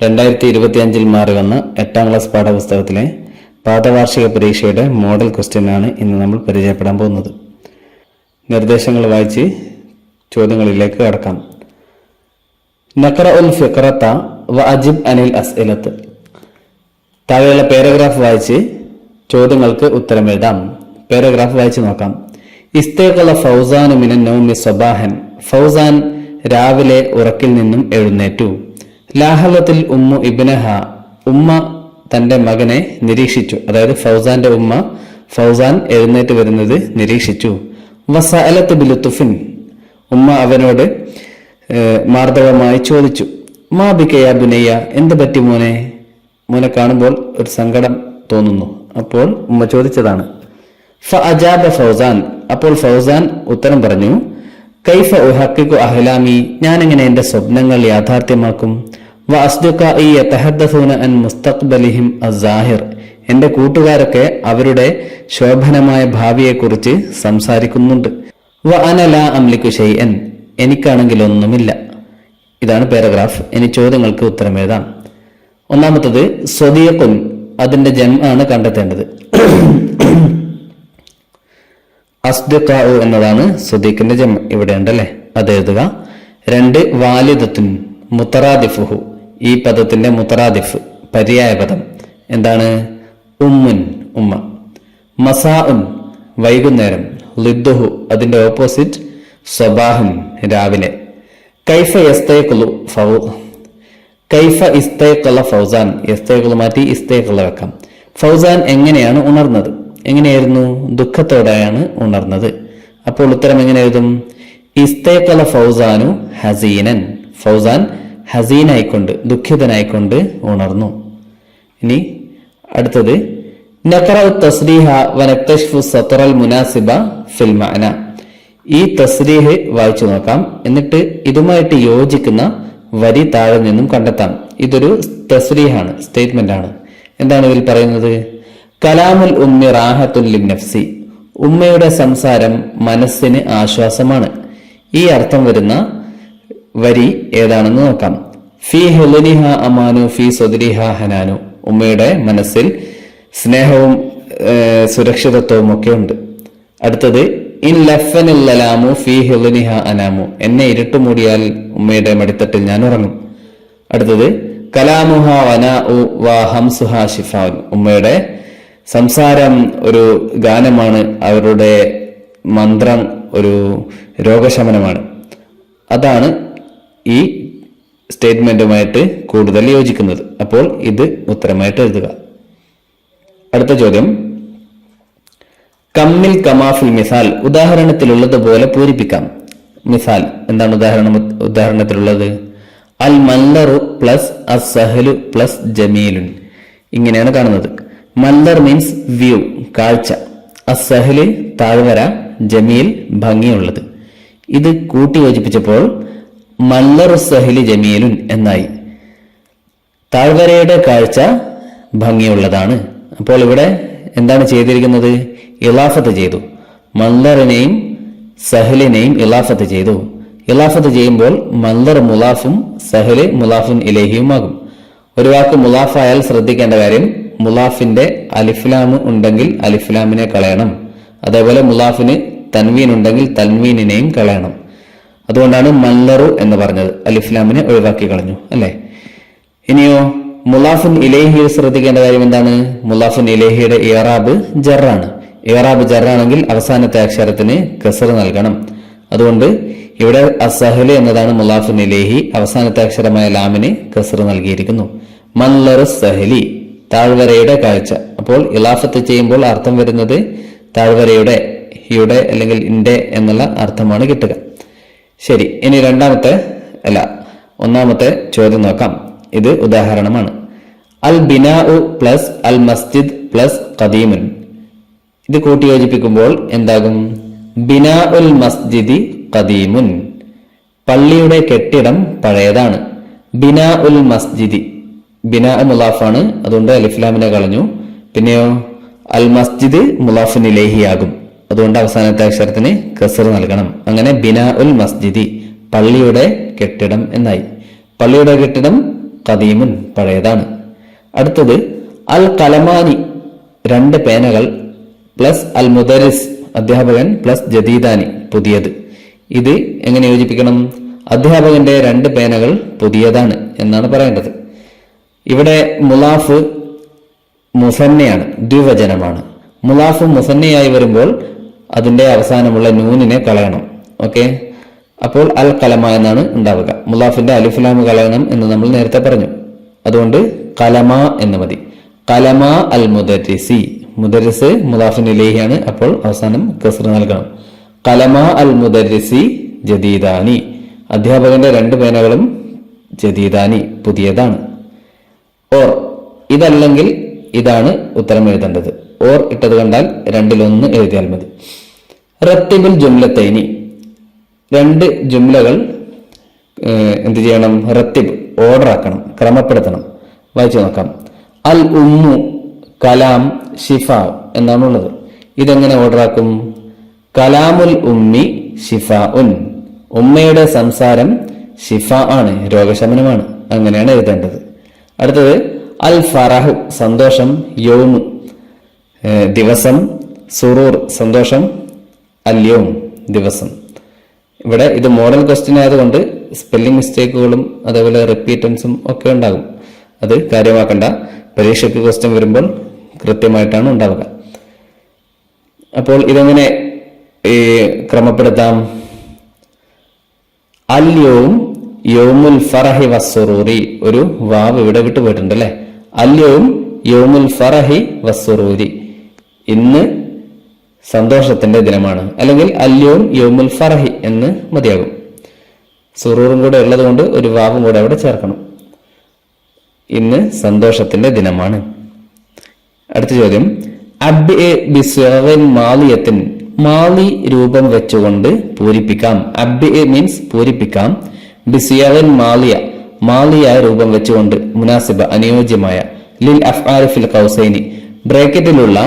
2025 മാറി വന്ന 8ാം ക്ലാസ് പാഠപുസ്തകത്തിലെ പാദവാർഷിക പരീക്ഷയുടെ മോഡൽ ക്വസ്റ്റ്യനാണ് ഇന്ന് നമ്മൾ പരിചയപ്പെടാൻ പോകുന്നത്. നിർദ്ദേശങ്ങൾ വായിച്ച് ചോദ്യങ്ങളിലേക്ക് കടക്കാം. നഖറഉൽ ഫിഖറത വ അജിബ് അനിൽ അസ്ഇലത്ത്. താഴെയുള്ള പാരഗ്രാഫ് വായിച്ച് ചോദ്യങ്ങൾക്ക് ഉത്തരം എഴുതാം. പാരഗ്രാഫ് വായിച്ച് നോക്കാം. ഇസ്തഖല ഫൗസാൻ മിനൻ നൗമി സബാഹൻ. ഫൗസാൻ രാവിലെ ഉറക്കിൽ നിന്നും എഴുന്നേറ്റു. ലാഹലത്തിൽ ഉമ്മു ഇബ്നഹ. ഉമ്മ തന്റെ മകനെ നിരീക്ഷിച്ചു. അതായത് ഫൗസാന്റെ ഉമ്മ ഫൗസാൻ എഴുന്നേറ്റ് വരുന്നത് നിരീക്ഷിച്ചു. വസഅലത്ത് ബിലുത്തുഫിൻ. ഉമ്മ അവനോട് മാർദ്ദവമായി ചോദിച്ചു. മാ ബിക യാ ബുനയ്യ. എന്ത് പറ്റി മോനെ? മോനെ കാണുമ്പോൾ ഒരു സങ്കടം തോന്നുന്നു. അപ്പോൾ ഉമ്മ ചോദിച്ചതാണ്. ഫഅജാബ ഫൗസാൻ. അപ്പോൾ ഫൗസാൻ ഉത്തരം പറഞ്ഞു. കൈഫ ഉഹഖിഖു അഹ്ലാമി. ഞാനെങ്ങനെ എന്റെ സ്വപ്നങ്ങൾ യാഥാർത്ഥ്യമാക്കും? വ അസ്ദുഖാഇ യതഹദ്ദസൂന അൻ മുസ്തഖ്ബലിഹിം അസ്സാഹിർ. എന്റെ കൂട്ടുകാരൊക്കെ അവരുടെ ശോഭനമായ ഭാവിയെക്കുറിച്ച് സംസാരിക്കുന്നുണ്ട്. വ അന ലാ അംലികു ഷൈഅൻ. എനിക്കാണെങ്കിൽ ഒന്നുമില്ല. ഇതാണ് പാരഗ്രാഫ്. ഇനി ചോദ്യങ്ങൾക്ക് ഉത്തരം എഴുതാം. ഒന്നാമത്തത് സ്വദീഖുൻ. അതിന്റെ ജംആണ് കണ്ടെത്തേണ്ടത്. അസ്ദുഖാഉ എന്നതാണ് സ്വദീഖിന്റെ ജം. ഇവിടെ ഉണ്ടല്ലേ, അത് എഴുതുക. 2 വാലിദത്തുൻ മുത്തറാദിഫുഹു. ഈ പദത്തിന്റെ മുത്തറാദിഫ് പര്യായ പദം എന്താണ്? ഉമ്മുൻ ഉമ്മ. മസാഉൻ വൈകുന്നേരം. ലിദ്ദുഹു അതിന്റെ ഓപ്പോസിറ്റ് സ്വബാഹുൻ രാവിലെ. കൈഫ യസ്തൈഖുലു കൈഫ ഇസ്തൈഖല ഫൗസാൻ. യസ്തൈഖുലു മാറ്റി ഇസ്തൈഖല വെക്കാം. ഫൗസാൻ എങ്ങനെയാണ് ഉണർന്നത്? എങ്ങനെയായിരുന്നു? ദുഃഖത്തോടെയാണ് ഉണർന്നത്. അപ്പോൾ ഉത്തരം എങ്ങനെ എഴുതും? ഇസ്തൈഖല ഫൗസാനു ഹസീനൻ. ഫൗസാൻ ഹസീനായിക്കൊണ്ട് ദുഃഖിതനായിക്കൊണ്ട് ഉണർന്നു. ഇനി അടുത്തത് നഖറഉ തസ്രീഹ വ നക്തശ്ഫു സത്റൽ മുനാസിബ ഫിൽ മഅന. ഈ തസ്രീഹ് വായിച്ചു നോക്കാം. എന്നിട്ട് ഇതുമായിട്ട് യോജിക്കുന്ന വരി താഴെ നിന്നും കണ്ടെത്താം. ഇതൊരു തസ്രീഹാണ്, സ്റ്റേറ്റ്മെന്റ് ആണ്. എന്താണ് ഇതിൽ പറയുന്നത്? കലാമുൽ ഉമ്മി റാഹത്തുൻ ലിന്നഫ്സി. ഉമ്മയുടെ സംസാരം മനസ്സിന് ആശ്വാസമാണ്. ഈ അർത്ഥം വരുന്ന വരി ഏതാണെന്ന് നോക്കാം. ഫീ ഹുലനിഹ അമാനു ഫീ സുദ്രിഹ ഹനാനു. ഉമ്മയുടെ മനസ്സിൽ സ്നേഹവും സുരക്ഷിതത്വവും ഒക്കെ ഉണ്ട്. അടുത്തത് ഇൻ ലഫനില്ലലാമു ഫീ ഹുലനിഹ അനാമു. എന്നെ ഇരുട്ടുമൂടിയാൽ ഉമ്മയുടെ മടിത്തട്ടിൽ ഞാൻ ഉറങ്ങും. അടുത്തത് കലാമുഹ വനാഉ വ ഹംസുഹ ഷിഫാഉൻ. ഉമ്മയുടെ സംസാരം ഒരു ഗാനമാണ്, അവരുടെ മന്ത്രം ഒരു രോഗശമനമാണ്. അതാണ് ഈ സ്റ്റേറ്റ്മെന്റുമായിട്ട് കൂടുതൽ യോജിക്കുന്നത്. അപ്പോൾ ഇത് ഉത്തരമായിട്ട് എഴുതുക. അടുത്ത ചോദ്യം, കമ്മിൽ കമാഫിൽ മിസാൽ. ഉദാഹരണത്തിലുള്ളതുപോലെ പൂരിപ്പിക്കാം. മിസാൽ എന്താണ് ഉദാഹരണത്തിലുള്ളത്? അൽ മല്ലറു പ്ലസ് അസ്സഹലു പ്ലസ് ജമീലുൻ. ഇങ്ങനെയാണ് കാണുന്നത്. മല്ലർ മീൻസ് വ്യൂ, കാഴ്ച. അസ്സഹല് താഴ്വര, ജമീൽ ഭംഗിയുള്ളത്. ഇത് കൂട്ടി യോജിപ്പിച്ചപ്പോൾ മല്ലറു സഹലി ജമീലുൻ എന്നായി. താഴ്വരയുടെ കാഴ്ച ഭംഗിയുള്ളതാണ്. അപ്പോൾ ഇവിടെ എന്താണ് ചെയ്തിരിക്കുന്നത്? ഇലാഫത്ത് ചെയ്തു. മല്ലറിനെയും സഹലിനെയും ഇലാഫത്ത് ചെയ്തു. ഇലാഫത്ത് ചെയ്യുമ്പോൾ മല്ലർ മുലാഫും സഹല് മുലാഫുൻ ഇലഹിയുമാകും. ഒരു വാക്ക് മുലാഫായാൽ ശ്രദ്ധിക്കേണ്ട കാര്യം, മുലാഫിന്റെ അലിഫ്ലാം ഉണ്ടെങ്കിൽ അലിഫ്ലാമിനെ കളയണം. അതേപോലെ മുലാഫിന് തൻവീൻ ഉണ്ടെങ്കിൽ തൻവീനിനെയും കളയണം. അതുകൊണ്ടാണ് മല്ലറു എന്ന് പറഞ്ഞത്. അലിഫ്ലാമിനെ ഒഴിവാക്കി കളഞ്ഞു, അല്ലെ? ഇനിയോ മുലാഫുൻ ഇലേഹിയിൽ ശ്രദ്ധിക്കേണ്ട കാര്യം എന്താണ്? മുലാഫുൻ ഇലേഹിയുടെ ഇറാബ് ജറാണ്. ഇറാബ് ജറാണെങ്കിൽ അവസാനത്തെ അക്ഷരത്തിന് കസർ നൽകണം. അതുകൊണ്ട് ഇവിടെ അസഹല് എന്നതാണ് മുലാഫുൻ ഇലേഹി. അവസാനത്തെ അക്ഷരമായ ലാമിന് കസർ നൽകിയിരിക്കുന്നു. മല്ലറു സഹലി താഴ്വരയുടെ കാഴ്ച. അപ്പോൾ ഇലാഫത്ത് ചെയ്യുമ്പോൾ അർത്ഥം വരുന്നത് താഴ്വരയുടെ, യുടെ അല്ലെങ്കിൽ ഇന്റെ എന്നുള്ള അർത്ഥമാണ് കിട്ടുക. ശരി, ഇനി ഒന്നാമത്തെ ചോദ്യം നോക്കാം. ഇത് ഉദാഹരണമാണ്. അൽ ബിനാഉ പ്ലസ് അൽ മസ്ജിദ് പ്ലസ് ഖദീമുൻ. ഇത് കൂട്ടി യോജിപ്പിക്കുമ്പോൾ എന്താകും? ബിനാ ഉൽ മസ്ജിദി ഖദീമുൻ. പള്ളിയുടെ കെട്ടിടം പഴയതാണ്. ബിനാ ഉൽ മസ്ജിദി, ബിനാ മുലാഫാണ്, അതുകൊണ്ട് അലിഫ്ലാമിനെ കളഞ്ഞു. പിന്നെയോ അൽ മസ്ജിദ് മുലാഫുൻ ഇലൈഹിയാകും. അതുകൊണ്ട് അവസാനത്തെ അക്ഷരത്തിന് കസർ നൽകണം. അങ്ങനെ ബിനാ ഉൽ മസ്ജിദി പള്ളിയുടെ കെട്ടിടം എന്നായി. പള്ളിയുടെ കെട്ടിടം ഖദീമുൻ പഴയതാണ്. അടുത്തത് അൽ കലമാനി 2 പേനകൾ പ്ലസ് അൽ മുദരിസ് അധ്യാപകൻ പ്ലസ് ജദീദാനി പുതിയത്. ഇത് എങ്ങനെ യോജിപ്പിക്കണം? അധ്യാപകന്റെ 2 പേനകൾ പുതിയതാണ് എന്നാണ് പറയേണ്ടത്. ഇവിടെ മുലാഫ് മുസന്നയാണ്, ദ്വിവചനമാണ്. മുലാഫ് മുസന്നയായി വരുമ്പോൾ അതിന്റെ അവസാനമുള്ള നൂനിനെ കളയണം. ഓക്കെ, അപ്പോൾ അൽ കലമ എന്നാണ് ഉണ്ടാവുക. മുലാഫിന്റെ അലിഫ്ലാം കളയണം എന്ന് നമ്മൾ നേരത്തെ പറഞ്ഞു. അതുകൊണ്ട് കലമ എന്ന് മതി. കലമ അൽ മുദരിസി, മുദരിസ് മുലാഫിൻ ഇലൈഹിയാണ്, അപ്പോൾ അവസാനം കസ്ർ നൽകണം. കലമ അൽ മുദരിസി ജദീദാനി, അധ്യാപകന്റെ 2 പേനകളും ജദീദാനി പുതിയതാണ്. ഓർ ഇതല്ലെങ്കിൽ ഇതാണ് ഉത്തരം എഴുതേണ്ടത്. ഓർ ഇട്ടത് കണ്ടാൽ 2-1 എഴുതിയാൽ മതി. റത്തിബുൽ ജുംലത്തൈനി, 2 ജുംലകൾ എന്ത് ചെയ്യണം? റത്തിബ് ഓർഡർ ആക്കണം, ക്രമപ്പെടുത്തണം. വായിച്ചു നോക്കാം. അൽ ഉമ്മു കലാം ഷിഫ എന്നാണുള്ളത്. ഇതെങ്ങനെ ഓർഡർ ആക്കും? കലാമുൽ ഉമ്മി ഷിഫ ഉൻ, ഉമ്മയുടെ സംസാരം ഷിഫ ആണ്, രോഗശമനമാണ്. അങ്ങനെയാണ് എഴുതേണ്ടത്. അടുത്തത് അൽ ഫറഹു സന്തോഷം, യൗമു ദിവസം, സുറൂർ സന്തോഷം, അല്യവും ദിവസം. ഇവിടെ ഇത് മോഡൽ ക്വസ്റ്റ്യൻ ആയതുകൊണ്ട് സ്പെല്ലിംഗ് മിസ്റ്റേക്കുകളും അതേപോലെ റിപ്പീറ്റൻസും ഒക്കെ ഉണ്ടാകും. അത് കാര്യമാക്കണ്ട. പരീക്ഷയ്ക്ക് ക്വസ്റ്റ്യൻ വരുമ്പോൾ കൃത്യമായിട്ടാണ് ഉണ്ടാവുക. അപ്പോൾ ഇതെങ്ങനെ ക്രമപ്പെടുത്താം? അല്യവും യൗമുൽ ഫറഹി വസ്സുറൂരി, ഒരു വാവ് ഇവിടെ വിട്ടുപോയിട്ടുണ്ട് അല്ലെ. അല്യവും യൗമുൽ ഫറഹി വസ്സുറൂരി, ഇന്ന് സന്തോഷത്തിന്റെ ദിനമാണ്. അല്ലെങ്കിൽ അല്യവും യൗമുൽ ഫറഹി എന്ന് മതിയാകും. സുറൂറും കൂടെ ഉള്ളത് കൊണ്ട് ഒരു വാവും കൂടെ അവിടെ ചേർക്കണം. ഇന്ന് സന്തോഷത്തിന്റെ ദിനമാണ്. അടുത്ത ചോദ്യം, അബ്ഇ ബിസ്വഗൻ മാലിയത്തിൻ, മാലി രൂപം വെച്ചുകൊണ്ട് പൂരിപ്പിക്കാം. അബ്ഇ മീൻസ് പൂരിപ്പിക്കാം. ബിസ്വഗൻ മാലിയ, മാലിയായ രൂപം വെച്ചുകൊണ്ട്, മുനാസിബ അനുയോജ്യമായ, ലിൽ അഫ്ആൽ ഫിൽ ഖൗസൈനി ബ്രാക്കറ്റിലുള്ള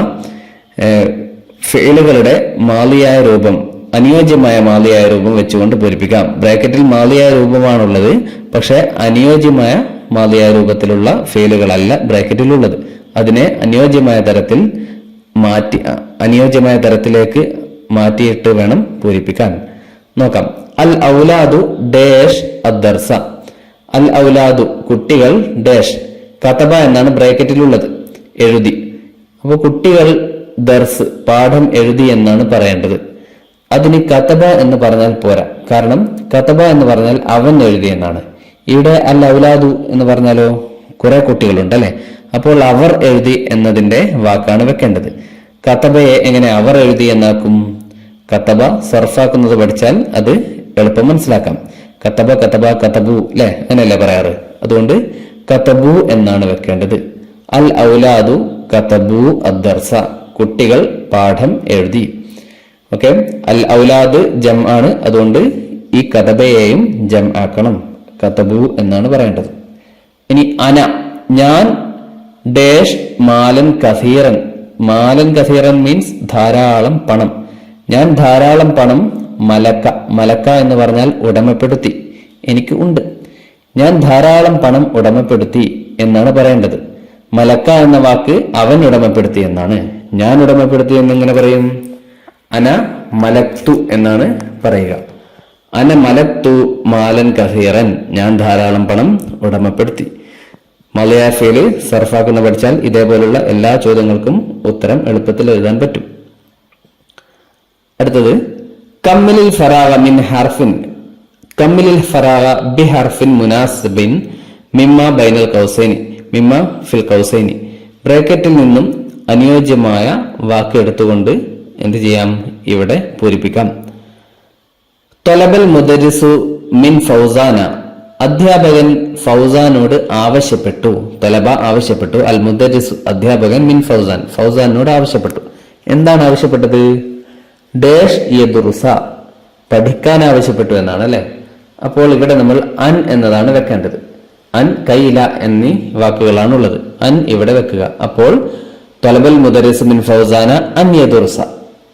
ഫിഅലുകളുടെ മാലിയായ രൂപം, അനുയോജ്യമായ മാലിയായ രൂപം വെച്ചുകൊണ്ട് പൂരിപ്പിക്കാം. ബ്രാക്കറ്റിൽ മാലിയായ രൂപമാണുള്ളത്, പക്ഷെ അനുയോജ്യമായ മാലിയായ രൂപത്തിലുള്ള ഫെയിലുകളല്ല ബ്രാക്കറ്റിലുള്ളത്. അതിനെ അനുയോജ്യമായ തരത്തിൽ മാറ്റി, അനുയോജ്യമായ തരത്തിലേക്ക് മാറ്റിയിട്ട് വേണം പൂരിപ്പിക്കാൻ. നോക്കാം. അൽ ഔലാദു ഡാഷ് അദ്ദർസ, അൽ ഔലാദു കുട്ടികൾ ഡാഷ് കതബ എന്നാണ് ബ്രാക്കറ്റിലുള്ളത്, എഴുതി. അപ്പോൾ കുട്ടികൾ ദർസ് പാഠം എഴുതി എന്നാണ് പറയേണ്ടത്. അതിന് കതബ എന്ന് പറഞ്ഞാൽ പോരാ. കാരണം കതബ എന്ന് പറഞ്ഞാൽ അവൻ എഴുതി എന്നാണ്. ഇവിടെ അൽ ഔലാദു എന്ന് പറഞ്ഞാലോ കുറെ കുട്ടികളുണ്ട് അല്ലെ. അപ്പോൾ അവർ എഴുതി എന്നതിന്റെ വാക്കാണ് വെക്കേണ്ടത്. കതബയെ എങ്ങനെ അവർ എഴുതി എന്നാക്കും? കതബ സർഫാക്കുന്നത് പഠിച്ചാൽ അത് എളുപ്പം മനസ്സിലാക്കാം. കതബ കതബ കതബു അല്ലെ, അങ്ങനെയല്ലേ പറയാറ്. അതുകൊണ്ട് കതബു എന്നാണ് വെക്കേണ്ടത്. അൽ ഔലാദു കതബു അദ്ദർസ, കുട്ടികൾ പാഠം എഴുതി. ഓക്കെ, അൽ ഔലാദ് ജം ആണ്, അതുകൊണ്ട് ഈ കതബയെയും ജം ആക്കണം. കതബു എന്നാണ് പറയേണ്ടത്. ഇനി അന, ഞാൻ ഡാഷ് മാലൻ കസീറൻ, മാലൻ കസീറൻ മീൻസ് ധാരാളം പണം. ഞാൻ ധാരാളം പണം മലക്ക, മലക്ക എന്ന് പറഞ്ഞാൽ ഉടമപ്പെടുത്തി, എനിക്ക് ഉണ്ട്. ഞാൻ ധാരാളം പണം ഉടമപ്പെടുത്തി എന്നാണ് പറയേണ്ടത്. മലക്ക എന്ന വാക്ക് അവൻ ഉടമപ്പെടുത്തി എന്നാണ്. ഞാൻ ഉടമപ്പെടുത്തി എന്നിങ്ങനെ പറയും? അന മലക്തു എന്നാണ് പറയുക. അന മലക്തു മാലൻ കസീറൻ, ഞാൻ ധാരാളം പണം ഉടമപ്പെടുത്തി. മലയാഫയില് സർഫാക്കുന്ന പഠിച്ചാൽ ഇതേപോലുള്ള എല്ലാ ചോദ്യങ്ങൾക്കും ഉത്തരം എളുപ്പത്തിൽ എഴുതാൻ പറ്റും. അടുത്തത് കമ്മിലിൽ ഫറാഗ മിൻ ഹർഫിൻ, കമ്മിലിൽ ഫറാഗ ബി ഹർഫിൻ മുനാസിബിൻ മിമ്മ ബൈനൽ കൗസൈനി, മിമ്മ ഫിൽ കൗസൈനി. ബ്രാക്കറ്റിൽ നിന്നും അനുയോജ്യമായ വാക്ക് എടുത്തുകൊണ്ട് എന്ത് ചെയ്യാം? ഇവിടെ പൂരിപ്പിക്കാം. തൊലബൽ മുദരിസു മിൻ ഫൗസാന, അധ്യാപകൻ ഫൗസാനോട് ആവശ്യപ്പെട്ടു. തൊലബ ആവശ്യപ്പെട്ടു, അൽ മുദരിസു അധ്യാപകൻ മിൻ ഫൗസാൻ, ഫൗസാനോട് ആവശ്യപ്പെട്ടു. എന്താണ് ആവശ്യപ്പെട്ടത്? ഡാഷ് യദുറുസ, പഠിക്കാൻ ആവശ്യപ്പെട്ടു എന്നാണ് അല്ലെ. അപ്പോൾ ഇവിടെ നമ്മൾ അൻ എന്നതാണ് വെക്കേണ്ടത്. അൻ, കൈല എന്നീ വാക്കുകളാണുള്ളത്. അൻ ഇവിടെ വെക്കുക. അപ്പോൾ തൊലബൽ മുദരിസ് മിൻ ഫൗസാന അൻ യദുറുസ,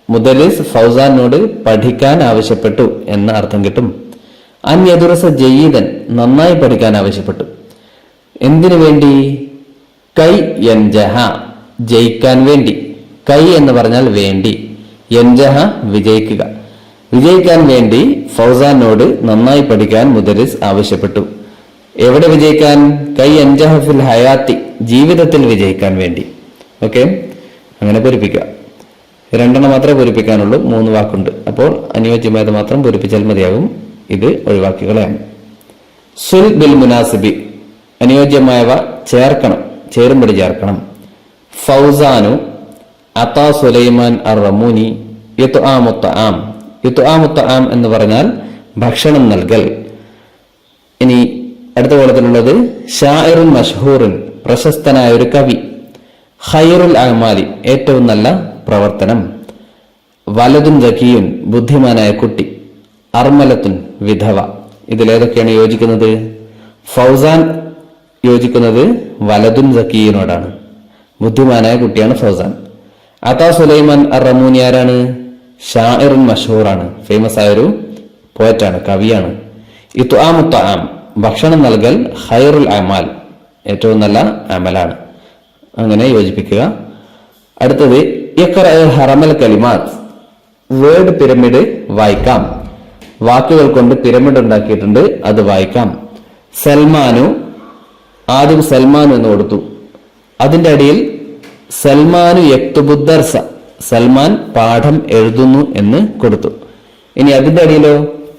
മുദരിസ് ഫൗസാനോട് പഠിക്കാൻ ആവശ്യപ്പെട്ടു എന്ന അർത്ഥം കിട്ടും. അൻ യദുറുസ ജയ്യിദൻ, നന്നായി പഠിക്കാൻ ആവശ്യപ്പെട്ടു. എന്തിനു വേണ്ടി? കൈ യൻജഹ, ജയിക്കാൻ വേണ്ടി. കൈ എന്ന് പറഞ്ഞാൽ വേണ്ടി, യൻജഹ വിജയിക്കുക. വിജയിക്കാൻ വേണ്ടി ഫൗസാനോട് നന്നായി പഠിക്കാൻ മുദരിസ് ആവശ്യപ്പെട്ടു. എവിടെ വിജയിക്കാൻ? കൈ യൻജഹ ഫിൽ ഹയാത്തി, ജീവിതത്തിൽ വിജയിക്കാൻ വേണ്ടി. ഓക്കെ, അങ്ങനെ പൂരിപ്പിക്കുക. 2 മാത്രമേ പൂരിപ്പിക്കാനുള്ളൂ, 3 വാക്കുണ്ട്. അപ്പോൾ അനുയോജ്യമായത് മാത്രം പൂരിപ്പിച്ചാൽ മതിയാകും. ഇത് ഒഴിവാക്കികളാണ്. സുൽ ബിൽ മുനാസിബി, അനുയോജ്യമായവ ചേർക്കണം, ചേരുംപടി ചേർക്കണം. ഫൗസാനു അതാ സുലൈമാൻ അർ റമൂനി യുത്ആമുത്തആം. യുത്ആമുത്തആം എന്ന് പറഞ്ഞാൽ ഭക്ഷണം നൽകൽ. ഇനി അടുത്ത കോളത്തിലുള്ളത് ഷാഇറുൻ മഷ്ഹൂറുൻ, പ്രശസ്തനായ ഒരു കവി. ഖൈറുൽ അഅമാലി, ഏറ്റവും നല്ല പ്രവർത്തനം. വലതുൻ സകിയുൻ, ബുദ്ധിമാനായ കുട്ടി. അർമലത്തുൻ, വിധവ. ഇതിലേതൊക്കെയാണ് യോജിക്കുന്നത്? ഫൗസാൻ യോജിക്കുന്നത് വലതുൻ സക്കിയിനോടാണ്, ബുദ്ധിമാനായ കുട്ടിയാണ് ഫൗസാൻ. അതാ സുലൈമാൻ അർ റമൂനി ആരാണ്? ഷാഇറുൻ മഷ്ഹൂറാണ്, ഫേമസ് ആയ ഒരു പോയറ്റാണ്, കവിയാണ്. ഇത്ആമുത്തആം, ഭക്ഷണം നൽകൽ. ഖൈറുൽ അമാൽ, ഏറ്റവും നല്ല അമലാണ്. അങ്ങനെ യോജിപ്പിക്കുക. അടുത്തത് ഇഖ്റ ഹറമൽ കലിമാത്ത്, വേർഡ് പിരമിഡ് വായിക്കാം. വാക്കുകൾ കൊണ്ട് പിരമിഡ് ഉണ്ടാക്കിയിട്ടുണ്ട്, അത് വായിക്കാം. സൽമാനു, ആദ്യം സൽമാനു എന്ന് കൊടുത്തു. അതിന്റെ അടിയിൽ സൽമാനു യക്തുബുദ്ദർസ, സൽമാൻ പാഠം എഴുതുന്നു എന്ന് കൊടുത്തു. ഇനി അതിന്റെ അടിയിലോ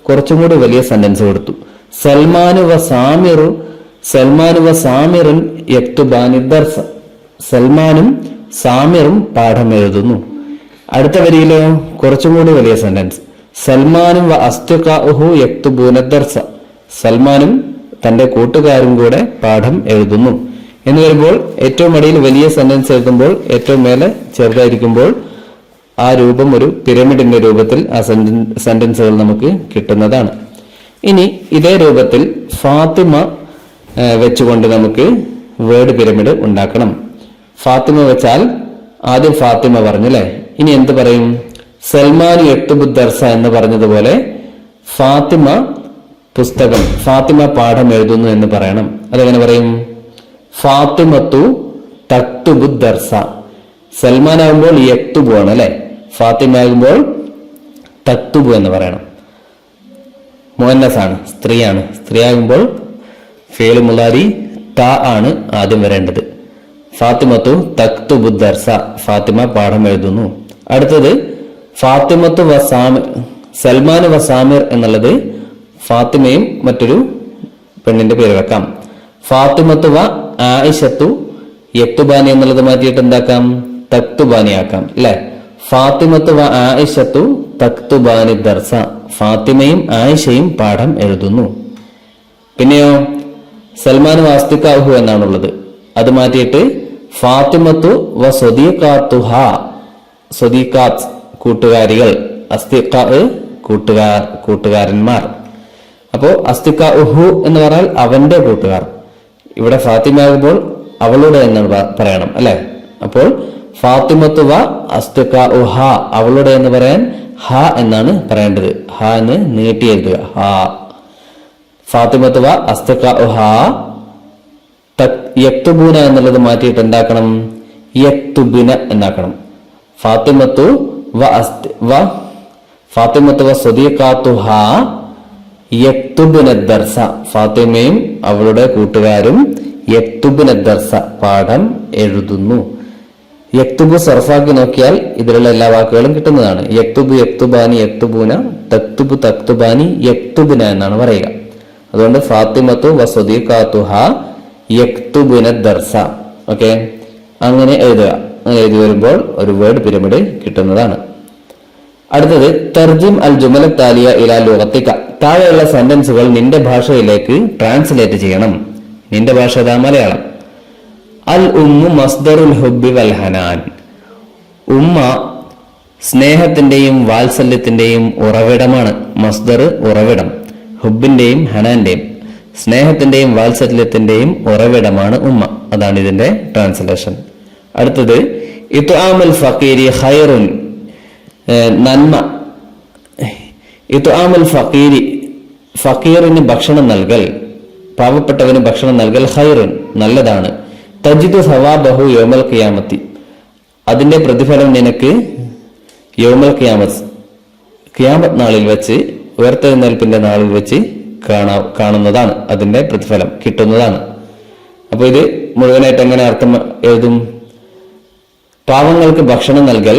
കുറച്ചും കൂടി വലിയ സെന്റൻസ് കൊടുത്തു. സൽമാനു വ സാമിറുൻ യക്തുബാനി ദർസ, സൽമാനും സാമിറും പാഠം എഴുതുന്നു. അടുത്ത വരിയിലോ കുറച്ചും കൂടി വലിയ സെന്റൻസ്. സൽമാനും വ അസ്തുഖാഉഹു യക്തുബൂന ദർസ, സൽമാനും തന്റെ കൂട്ടുകാരും കൂടെ പാഠം എഴുതുന്നു എന്ന് വരുമ്പോൾ ഏറ്റവും അടിയിൽ വലിയ സെന്റൻസ് എഴുതുമ്പോൾ ഏറ്റവും മേലെ ചെറുതായിരിക്കുമ്പോൾ ആ രൂപം ഒരു പിരമിഡിന്റെ രൂപത്തിൽ ആ സെന്റൻസുകൾ നമുക്ക് കിട്ടുന്നതാണ്. ഇനി ഇതേ രൂപത്തിൽ ഫാത്തിമ വെച്ചുകൊണ്ട് നമുക്ക് വേർഡ് പിരമിഡ് ഉണ്ടാക്കണം. ഫാത്തിമ വെച്ചാൽ ആദ്യം ഫാത്തിമ പറഞ്ഞല്ലേ, ഇനി എന്ത് പറയും? സൽമാൻ യക്തുബുദ്ദർസ എന്ന് പറഞ്ഞതുപോലെ ഫാത്തിമ പുസ്തകം, ഫാത്തിമ പാഠം എഴുതുന്നു എന്ന് പറയണം. അതെങ്ങനെ പറയും? ഫാത്തിമത്തു തക്തുബുദ്ദർസ. സൽമാൻ ആകുമ്പോൾ യക്തുബു ആണ് അല്ലെ, ഫാത്തിമ ആകുമ്പോൾ തക്തുബു എന്ന് പറയണം. മുഅന്നസാണ്, സ്ത്രീയാണ്. സ്ത്രീ ആകുമ്പോൾ ഫേലു മുലാരി ത ആണ് ആദ്യം വരേണ്ടത്. ഫാത്തിമത്തു തക്തുബുദ്ദർസ, ഫാത്തിമ പാഠം എഴുതുന്നു. അടുത്തത് ഫാത്തിമത്തു വസാമിർ, സൽമാൻ വസാമിർ എന്നുള്ളത് ഫാത്തിമയും മറ്റൊരു പെണ്ണിന്റെ പേര് വെക്കാം. ഫാത്തിമത്തു വ ആയിഷത്തു യക്തുബാനി എന്നുള്ളത് മാറ്റിയിട്ട് എന്താക്കാം? തക്തുബാനി ആക്കാം അല്ലെ. ഫാത്തിമത്തു വ ആയിഷത്തു തക്തുബാനി ദർസ, ഫാത്തിമയും ആയിഷയും പാഠം എഴുതുന്നു. പിന്നെയോ സൽമാൻ വാസ്തിക്കാഹു എന്നാണുള്ളത്, അത് മാറ്റിയിട്ട് ഫാത്തിമത്തു വ സ്വദീഖാത്തുഹ, സ്വദീഖാത്ത് കൂട്ടുകാരികൾ, അസ്തിഖാ കൂട്ടുകാരന്മാർ. അപ്പോ അസ്തിഖാഉഹു എന്ന് പറഞ്ഞാൽ അവന്റെ കൂട്ടുകാർ. ഇവിടെ ഫാത്തിമ ആകുമ്പോൾ അവളുടെ എന്നാണ് പറയണം അല്ലെ. അപ്പോൾ ഫാത്തിമത്തു വ അസ്തിഖാഉഹ, അവളുടെ എന്ന് പറയാൻ ഹ എന്നാണ് പറയേണ്ടത്. ഹ എന്ന് നീട്ടി എഴുതുക, ഹ. ഫാത്തിമത്തു വ അസ്തിഖാഉഹ യക്തുബൂന എന്നുള്ളത് മാറ്റിയിട്ട് എന്താക്കണം? യക്തുബിന എന്നാക്കണം. ഫാത്തിമത്തു വ സ്വദീഖാത്തുഹ യക്തുബിന ദർസ, ഫാത്തിമയും അവളുടെ കൂട്ടുകാരും യക്തുബിന ദർസ പാഠം എഴുതുന്നു. യക്തുബ് സർഫാക്കി നോക്കിയാൽ ഇതിലുള്ള എല്ലാ വാക്കുകളും കിട്ടുന്നതാണ്. യക്തുബ്, യക്തുബാനി, യക്തുബൂന, തക്തുബ്, തക്തുബാനി, യക്തുബിന എന്നാണ് പറയുക. അതുകൊണ്ട് ഫാത്തിമത്തു വ സ്വദീഖാത്തുഹ യക്തുബിന ദർസ. ഓക്കെ, അങ്ങനെ എഴുതുക. അങ്ങനെ എഴുതി വരുമ്പോൾ ഒരു വേർഡ് പിരമിഡ് കിട്ടുന്നതാണ്. അടുത്തത് തർജിം അൽ ജുമല താലിയ ഇലാ ലുഗത്തിക, താഴെയുള്ള സെന്റൻസുകൾ നിന്റെ ഭാഷയിലേക്ക് ട്രാൻസ്ലേറ്റ് ചെയ്യണം. നിന്റെ ഭാഷ ഏതാ? മലയാളം. അൽ ഉമ്മു മസ്ദറുൽ ഹുബ്ബി വൽ ഹനാൻ, ഉമ്മ സ്നേഹത്തിന്റെയും വാത്സല്യത്തിന്റെയും ഉറവിടമാണ്. മസ്ദർ ഉറവിടം, ഹുബിന്റെയും ഹനാന്റെയും, സ്നേഹത്തിന്റെയും വാത്സല്യത്തിന്റെയും ഉറവിടമാണ് ഉമ്മ. അതാണ് ഇതിന്റെ ട്രാൻസ്ലേഷൻ. അടുത്തത് ഇത്ആമുൽ ഫഖീരി ഖൈറുൻ, നന്മ. ഇത്ആമുൽ ഫഖീരി, ഫഖീറിന് ഭക്ഷണം നൽകൽ, പാവപ്പെട്ടവന് ഭക്ഷണം നൽകൽ. ഖൈറുൻ, നല്ലതാണ്. തജിദു സവാബഹു യൗമൽ ഖിയാമത്തി, അതിന്റെ പ്രതിഫലം നിനക്ക് യൗമൽ ഖിയാമത്ത് നാളിൽ വെച്ച്, ഉയർത്തെഴുന്നേൽപ്പിന്റെ നാളിൽ വെച്ച് കാണുന്നതാണ്. അതിന്റെ പ്രതിഫലം കിട്ടുന്നതാണ്. അപ്പൊ ഇത് മുഴുവനായിട്ട് എങ്ങനെ അർത്ഥം എഴുതും? പാവങ്ങൾക്ക് ഭക്ഷണം നൽകൽ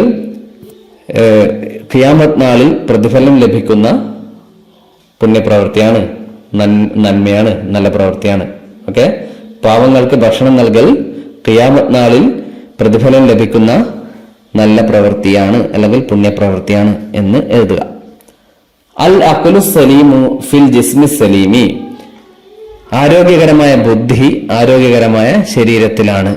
ഖിയാമത്ത് നാളിൽ പ്രതിഫലം ലഭിക്കുന്ന പുണ്യപ്രവൃത്തിയാണ്, നന്മയാണ്, നല്ല പ്രവൃത്തിയാണ്. ഓക്കെ, പാവങ്ങൾക്ക് ഭക്ഷണം നൽകൽ ഖിയാമത്ത് നാളിൽ പ്രതിഫലം ലഭിക്കുന്ന നല്ല പ്രവൃത്തിയാണ് അല്ലെങ്കിൽ പുണ്യപ്രവൃത്തിയാണ് എന്ന് എഴുതുക. അൽ അഖ്ലു സലീമു ഫിൽ ജിസ്മി സലീമി, ആരോഗ്യകരമായ ബുദ്ധി ആരോഗ്യകരമായ ശരീരത്തിലാണ്.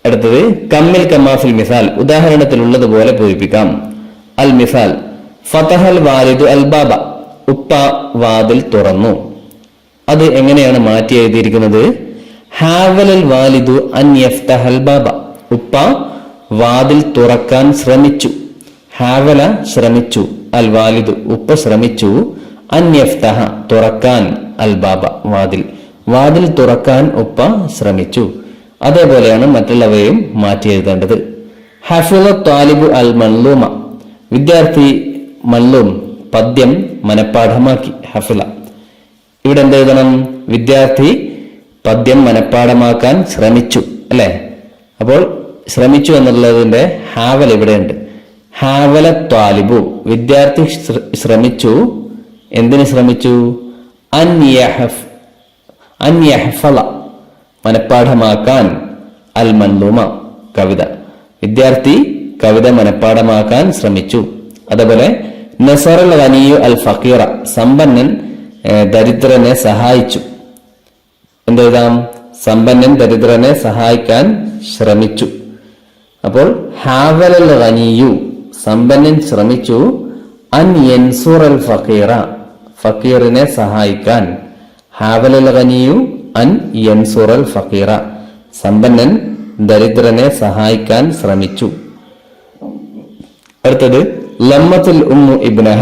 അടുത്തത് കമ്മിൽ കമാഫിൽ മിസാൽ, ഉദാഹരണത്തിലുള്ളതുപോലെ പൂരിപ്പിക്കാം. അൽ മിസാൽ ഫതഹൽ വാലിദു അൽ ബാബ, ഉപ്പ വാതിൽ തുറന്നു. അത് എങ്ങനെയാണ് മാറ്റി എഴുതിയിരിക്കുന്നത്? ഹാവലൽ വാലിദു അൻ യഫ്തഹൽ ബാബ, ഉപ്പ വാതിൽ തുറക്കാൻ ശ്രമിച്ചു. ഹാവല ശ്രമിച്ചു, അൽ വാലിദു ഉപ്പ ശ്രമിച്ചു, അൻ യഫ്തഹ തുറക്കാൻ, അൽ ബാബ വാതിൽ തുറക്കാൻ ഉപ്പ ശ്രമിച്ചു. അതേപോലെയാണ് മറ്റുള്ളവയും മാറ്റി എഴുതേണ്ടത്. ഹഫിള ത്വാലിബു അൽ മല്ലൂമ, വിദ്യാർത്ഥി മല്ലൂം പദ്യം മനപ്പാഠമാക്കി. ഹഫിള, ഇവിടെ എന്ത് എഴുതണം? വിദ്യാർത്ഥി പദ്യം മനപ്പാഠമാക്കാൻ ശ്രമിച്ചു അല്ലെ? അപ്പോൾ ശ്രമിച്ചു എന്നുള്ളതിന്റെ ഹാവൽ ഇവിടെ ഉണ്ട്. ഹാവല ത്വാലിബു, വിദ്യാർത്ഥി ശ്രമിച്ചു. എന്തിന് ശ്രമിച്ചു? അൻ യഹ്ഫള മനപ്പാഠമാക്കാൻ, അൽ മൻലൂമ കവിത, വിദ്യാർത്ഥി കവിത മനപ്പാഠമാക്കാൻ ശ്രമിച്ചു. അതേപോലെ നസറൽ ഗനിയു അൽ ഫഖീറ, സമ്പന്നൻ ദരിദ്രനെ സഹായിച്ചു. എന്തെഴുതാം? സമ്പന്നൻ ദരിദ്രനെ സഹായിക്കാൻ ശ്രമിച്ചു. അപ്പോൾ ഹാവലൽ ഗനിയു, സമ്പന്നൻ ശ്രമിച്ചു, അൻ യൻസുറൽ ഫഖീറ, ഫഖീറിനെ സഹായിക്കാൻ. ഹാവലൽ ഗനിയു അൻ യൻസുറൽ ഫഖീറ, സമ്പന്നൻ ദരിദ്രനെ സഹായിക്കാൻ ശ്രമിച്ചു. അടുത്തത് ലമ്മത്തുൽ ഉമ്മു ഇബ്നഹ,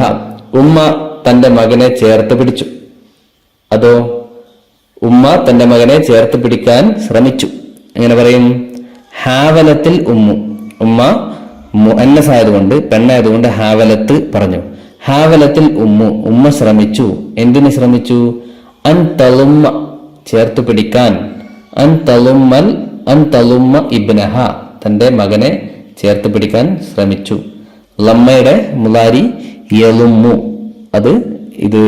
ഉമ്മ തന്റെ മകനെ ചേർത്ത് പിടിച്ചു. അതോ ഉമ്മ തന്റെ മകനെ ചേർത്ത് പിടിക്കാൻ ശ്രമിച്ചു. എങ്ങനെ പറയും? ഹാവലത്തിൽ ഉമ്മു, ഉമ്മ മുഅന്നസായതുകൊണ്ട് പെണ്ണായതുകൊണ്ട് ഹാവലത്ത് പറഞ്ഞു. ഹാവലത്തിൽ ഉമ്മു, ഉമ്മ ശ്രമിച്ചു. എന്തിന് ശ്രമിച്ചു? അൻ തളുമ്മ ചേർത്ത് പിടിക്കാൻ, അൻ തളുമ്മ ഇബ്നഹ തന്റെ മകനെ ചേർത്ത് പിടിക്കാൻ ശ്രമിച്ചു. ലമ്മയുടെ മുലാരി യളുമ്മു, അത് ഇത്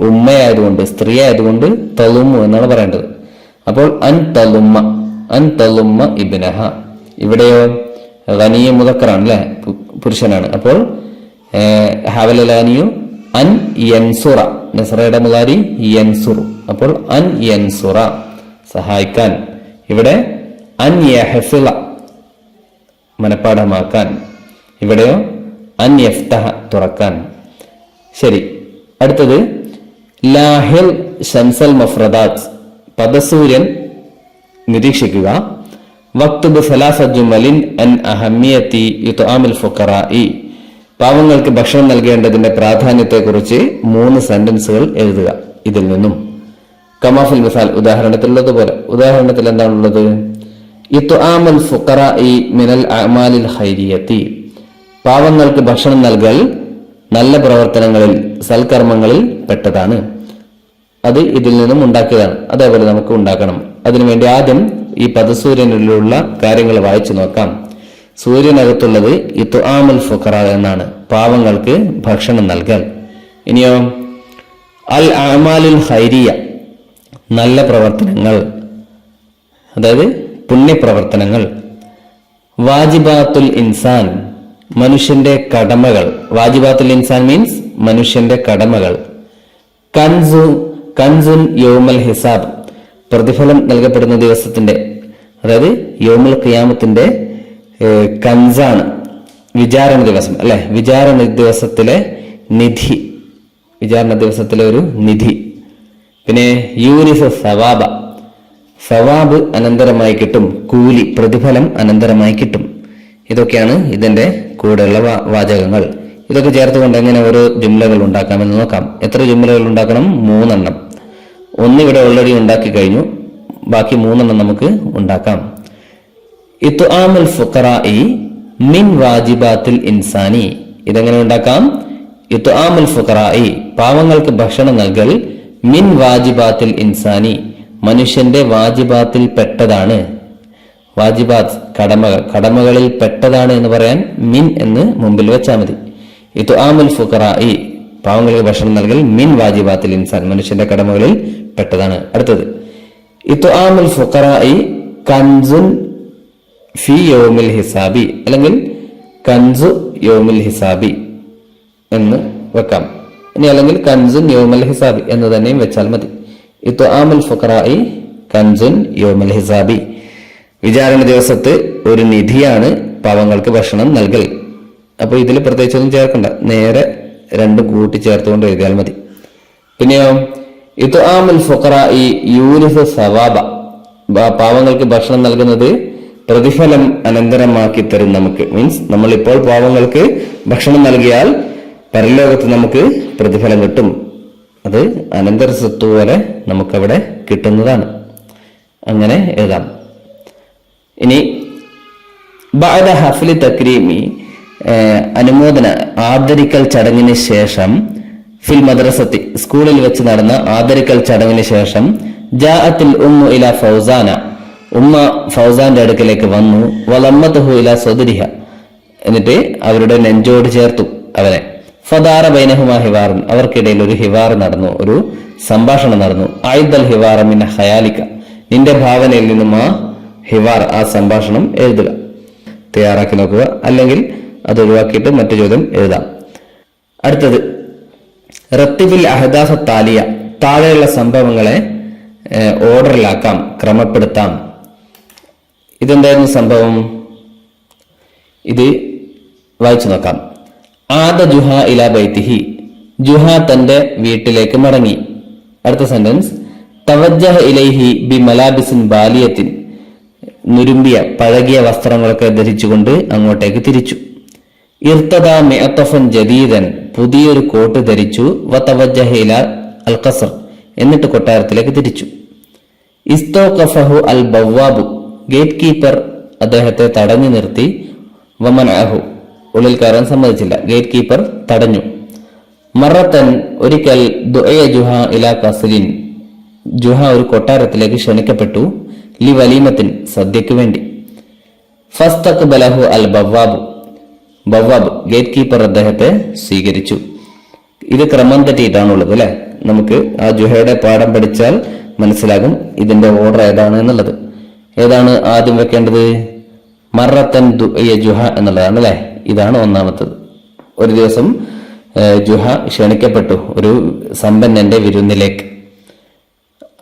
ഉമ്മയായതുകൊണ്ട് സ്ത്രീ ആയതുകൊണ്ട് തളുമ്മു എന്നാണ് പറയേണ്ടത്. അപ്പോൾ അൻ തളുമ്മ ഇബ്നഹ. ഇവിടെയോ ഗനിയ മുദക്കറാണ് അല്ലെ, പുരുഷനാണ്. അപ്പോൾ ഹാവലലാനിയു അൻ യൻസുറ, നസ്രയുടെ മുലാരി യൻസുറു. അപ്പോൾ അൻ യൻസുറ സഹായിക്കാൻ. ഇവിടെ അൻ യഹ്ഫിള മനപ്പാഠമാക്കാൻ. ഇവിടെയോ അൻ യഫ്തഹ തുറക്കാൻ. ശരി, അടുത്തത് ലാഹിൽ ഷംസൽ മഫ്രദാത്ത്, പദസൂര്യൻ നിരീക്ഷിക്കുക. വക്തുബ് സലാസ ജുമലിൻ അൻ അഹമ്മിയത്തി ഇത്ആമിൽ ഫുഖറാഇ, പാവങ്ങൾക്ക് ഭക്ഷണം നൽകേണ്ടതിന്റെ പ്രാധാന്യത്തെക്കുറിച്ച് 3 സെന്റൻസുകൾ എഴുതുക. ഇതിൽ നിന്നും കമാഫിൽ മിസാൽ, ഉദാഹരണത്തിലുള്ളതുപോലെ. ഉദാഹരണത്തിൽ എന്താണുള്ളത്? ഇത്ആമുൽ ഫുഖറാഇ മിനൽ അഅമാലിൽ ഖൈരിയത്തി, പാവങ്ങൾക്ക് ഭക്ഷണം നൽകൽ നല്ല പ്രവർത്തനങ്ങളിൽ സൽക്കർമ്മങ്ങളിൽ പെട്ടതാണ്. അത് ഇതിൽ നിന്നും ഉണ്ടാക്കിയതാണ്. അതേപോലെ നമുക്ക് ഉണ്ടാക്കണം. അതിനുവേണ്ടി ആദ്യം ഈ പദസൂര്യനിലുള്ള കാര്യങ്ങൾ വായിച്ചു നോക്കാം. സൂര്യനകത്തുള്ളത് ഇത്ആമുൽ ഫുഖറ എന്നാണ്, പാവങ്ങൾക്ക് ഭക്ഷണം നൽകൽ. ഇനിയോ അൽ അഅമാലുൽ ഖൈരിയ, നല്ല പ്രവർത്തനങ്ങൾ, അതായത് പുണ്യപ്രവർത്തനങ്ങൾ. വാജിബാത്തുൽ ഇൻസാൻ, മനുഷ്യന്റെ കടമകൾ. വാജിബാത്തുൽ ഇൻസാൻ മീൻസ് മനുഷ്യന്റെ കടമകൾ. കൻസുൻ യൗമൽ ഹിസാബ്, പ്രതിഫലം നൽകപ്പെടുന്ന ദിവസത്തിന്റെ, അതായത് യൗമുൽ ഖിയാമത്തിന്റെ കൻസാണ് വിചാരണ ദിവസം അല്ലെ, വിചാരണ ദിവസത്തിലെ നിധി, വിചാരണ ദിവസത്തിലെ ഒരു നിധി. പിന്നെ യൂരിസ് സവാബ, സവാബ് അനന്തരമായി കിട്ടും, കൂലി പ്രതിഫലം അനന്തരമായി കിട്ടും. ഇതൊക്കെയാണ് ഇതിന്റെ കൂടെയുള്ള വാചകങ്ങൾ. ഇതൊക്കെ ചേർത്തുകൊണ്ട് എങ്ങനെ ഓരോ ജുംലകൾ ഉണ്ടാക്കാമെന്ന് നോക്കാം. എത്ര ജുംലകൾ ഉണ്ടാക്കണം? 3 എണ്ണം. 1 ഇവിടെ ഓൾറെഡി ഉണ്ടാക്കി കഴിഞ്ഞു, ബാക്കി 3 നമുക്ക് ഉണ്ടാക്കാം. ഇത്ആമുൽ ഫുഖറാഇ മിൻ വാജിബാത്തിൽ ഇൻസാനി. ഇതെങ്ങനെ ഉണ്ടാക്കാം? ഇത്ആമുൽ ഫുഖറാഇ പാവങ്ങൾക്ക് ഭക്ഷണം നൽകൽ മിൻ വാജിബാത്തിൽ ഇൻസാനി മനുഷ്യന്റെ വാജിബാത്തിൽ പെട്ടതാണ്. വാജിബാത്ത് കടമകളിൽ പെട്ടതാണ് എന്ന് പറയാൻ മിൻ എന്ന് മുമ്പിൽ വെച്ചാൽ മതി. ഇത്ആമുൽ ഫുഖറാഇ പാവങ്ങൾക്ക് ഭക്ഷണം നൽകൽ മിൻ വാജിബാത്തിൽ ഇൻസാൻ മനുഷ്യന്റെ കടമകളിൽ പെട്ടതാണ്. അടുത്തത് ഇത്ആമുൽ ഫുഖറാഇ കൻസുൻ ഫി യൗമിൽ ഹിസാബി അല്ലെങ്കിൽ കൻസു യൗമിൽ ഹിസാബി എന്ന് വെക്കാം. ഇനി അല്ലെങ്കിൽ കൻസുൻ യൗമൽ ഹിസാബി എന്ന് തന്നെയും വെച്ചാൽ മതി. ഇത്ആമുൽ ഫുഖറാഇ കൻസുൻ യൗമൽ ഹിസാബി വിചാരണ ദിവസത്ത് ഒരു നിധിയാണ് പാവങ്ങൾക്ക് ഭക്ഷണം നൽകൽ. അപ്പൊ ഇതിൽ പ്രത്യേകിച്ചൊന്നും ചേർക്കണ്ട, നേരെ രണ്ടും കൂട്ടി ചേർത്തുകൊണ്ട് എഴുതിയാൽ മതി. പിന്നെയോ ഇത്ആമുൽ ഫുഖറാഇ യൂരിസു സവാബ പാവങ്ങൾക്ക് ഭക്ഷണം നൽകുന്നത് പ്രതിഫലം അനന്തരമാക്കി തരും നമുക്ക്. മീൻസ് നമ്മളിപ്പോൾ പാവങ്ങൾക്ക് ഭക്ഷണം നൽകിയാൽ പരലോകത്ത് നമുക്ക് പ്രതിഫലം കിട്ടും. അത് അനന്തര സ്വത്ത് പോലെ നമുക്കവിടെ കിട്ടുന്നതാണ്. അങ്ങനെ എഴുതാം. ഇനി ബഅദ ഹഫ്ലി തക്രീമി അനുമോദന ആദരിക്കൽ ചടങ്ങിന് ശേഷം ഫിൽ മദ്രസത്തി സ്കൂളിൽ വെച്ച് നടന്ന ആദരിക്കൽ ചടങ്ങിന് ശേഷം ജാഅത്തിൽ ഉമ്മു ഇല ഫൗസാന ഉമ്മ ഫൗസാന്റെ അടുക്കലേക്ക് വന്നു. വലമ്മത്തുഹു ഇല സദരിഹ എന്നിട്ട് അവരുടെ നെഞ്ചോട് ചേർത്തു അവനെ. ഫദാറ ബൈനഹുമാ ഹിവാറുൻ അവർക്കിടയിൽ ഒരു ഹിവാർ നടന്നു, ഒരു സംഭാഷണം നടന്നു. ആയിദൽ ഹിവാറ മിൻ ഖയാലിക നിന്റെ ഭാവനയിൽ നിന്നും ആ ഹിവാർ ആ സംഭാഷണം എഴുതുക, തയ്യാറാക്കി നോക്കുക. അല്ലെങ്കിൽ അത് ഒഴിവാക്കിയിട്ട് മറ്റു ചോദ്യം എഴുതാം. അടുത്തത് റത്തിബിൽ അഹദാഫ താലിയ താഴെയുള്ള സംഭവങ്ങളെ ഓർഡറിലാക്കാം, ക്രമപ്പെടുത്താം. ഇതെന്തായിരുന്നു സംഭവം? ഇത് വായിച്ചു നോക്കാം. ആദ ജുഹ ഇലാ ബൈത്തിഹി ജുഹ തന്റെ വീട്ടിലേക്ക് മടങ്ങി. അടുത്ത സെന്റൻസ് തവജ്ജഹ ഇലൈഹി ബി മലാബിസിൻ ബാലിയത്തിൻ നുരുമ്പിയ പഴകിയ വസ്ത്രങ്ങളൊക്കെ ധരിച്ചുകൊണ്ട് അങ്ങോട്ടേക്ക് തിരിച്ചു. ഇർത്തദ മിഅത്തഫൻ ജദീദൻ പുതിയൊരു കോട്ട് ധരിച്ചു. വതവജ്ജഹ ഇലാ അൽ ഖസ്ർ എന്നിട്ട് കൊട്ടാരത്തിലേക്ക് തിരിച്ചു. ഇസ്തൗഖഫഹു അൽ ബവ്വാബു ഗേറ്റ് കീപ്പർ അദ്ദേഹത്തെ തടഞ്ഞു നിർത്തി. വമനഅഹു ഉള്ളിൽ കയറാൻ സമ്മതിച്ചില്ല, ഗേറ്റ് കീപ്പർ തടഞ്ഞു. മറത്തൻ ഒരിക്കൽ ദുഅയ ജുഹ ഇലാ ഖസ്രിൻ ജുഹ ഒരു കൊട്ടാരത്തിലേക്ക് ക്ഷണിക്കപ്പെട്ടു. ലി വലീമത്തിൻ സദ്യക്ക് വേണ്ടി. ഫസ്തഖ്ബലഹു അൽ ബവ്വാബ് ഗേറ്റ് കീപ്പർ അദ്ദേഹത്തെ സ്വീകരിച്ചു. ഇത് ക്രമം തെറ്റിയിട്ടാണുള്ളത് അല്ലെ. നമുക്ക് ആ ജുഹയുടെ പാഠം പഠിച്ചാൽ മനസ്സിലാകും ഇതിന്റെ ഓർഡർ ഏതാണ് എന്നുള്ളത്. ഏതാണ് ആദ്യം വെക്കേണ്ടത്? മറത്തൻ ദുഅയ ജുഹ എന്നുള്ളതാണ് അല്ലെ. ഇതാണ് ഒന്നാമത്തത്. ഒരു ദിവസം ജുഹ ക്ഷണിക്കപ്പെട്ടു ഒരു സമ്പന്നന്റെ വിരുന്നിലേക്ക്.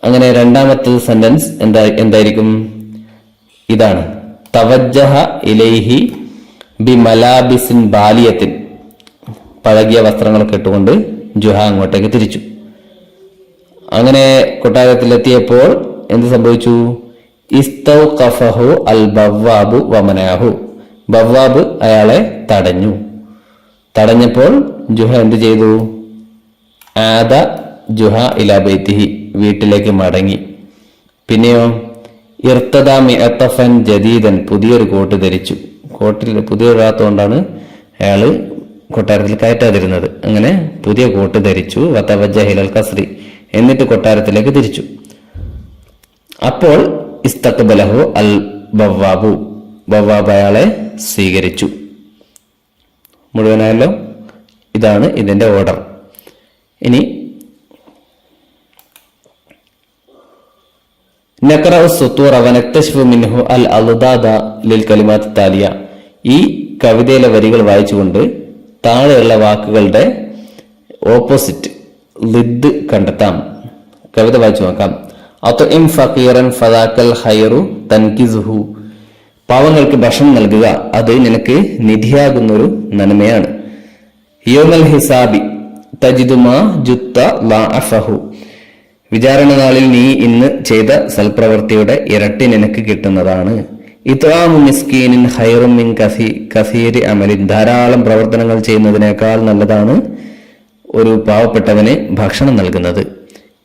അങ്ങനെ രണ്ടാമത്തെ സെന്റൻസ് എന്തായിരിക്കും? ഇതാണ് തവജ്ജഹ ഇലൈഹി ബി മലാബിസിൻ ബാലിയത്തിൻ പഴകിയ വസ്ത്രങ്ങളൊക്കെ ഇട്ടുകൊണ്ട് ജുഹ അങ്ങോട്ടേക്ക് തിരിച്ചു. അങ്ങനെ കൊട്ടാരത്തിലെത്തിയപ്പോൾ എന്ത് സംഭവിച്ചു? ഇസ്തൗഖഫഹു അൽ ബവ്വാബു വമനഅഹു ബവ്വാബ് അയാളെ തടഞ്ഞു. തടഞ്ഞപ്പോൾ ജുഹ എന്ത് ചെയ്തു? ആദ ജുഹ ഇലാ ബൈത്തിഹി വീട്ടിലേക്ക് മടങ്ങി. പിന്നെയോ ഇർത്തദ മിഅത്തഫൻ ജദീദൻ പുതിയൊരു കോട്ട് ധരിച്ചു. കോട്ടിൽ പുതിയൊരാത്തോണ്ടാണ് അയാള് കൊട്ടാരത്തിൽ കയറ്റാതിരുന്നത്. അങ്ങനെ പുതിയ കോട്ട് ധരിച്ചു. വതവജ്ജഹ ഇലൽ ഖസ്രി എന്നിട്ട് കൊട്ടാരത്തിലേക്ക് തിരിച്ചു. അപ്പോൾ ഇസ്തഖ്ബലഹു അൽ ബവ്വാബു ബവ്വാബ് അയാളെ സ്വീകരിച്ചു. മുഴുവനായല്ലോ. ഇതാണ് ഇതിന്റെ ഓർഡർ. ഇനി നഖറഉ സുത്തൂറ വനക്തശ്ഫു മിൻഹു അൽ അൽദാദ ലിൽ കലിമാത്ത് താലിയ ഈ കവിതയിലെ വരികൾ വായിച്ചുകൊണ്ട് താഴെയുള്ള വാക്കുകളുടെ ഓപ്പോസിറ്റ് ലിദ് കണ്ടെത്താം. കവിത വായിച്ചു നോക്കാം. അത്ഇം ഫഖീറൻ ഫദാക്കൽ ഖൈറു തൻകിസുഹു പാവങ്ങൾക്ക് ഭക്ഷണം നൽകുക അത് നിനക്ക് നിധിയാകുന്നൊരു നന്മയാണ്. യൗമൽ ഹിസാബി തജിദു മാ ജുത്ത ലഅഫഹു വിചാരണ നാളിൽ നീ ഇന്ന് ചെയ്ത സൽപ്രവൃത്തിയുടെ ഇരട്ടി നിനക്ക് കിട്ടുന്നതാണ്. ഇത്ആമു മിസ്കീനിൻ ഖൈറും മിൻ കസീരി അമലിൻ ധാരാളം പ്രവർത്തനങ്ങൾ ചെയ്യുന്നതിനേക്കാൾ നല്ലതാണ് ഒരു പാവപ്പെട്ടവന് ഭക്ഷണം നൽകുന്നത്.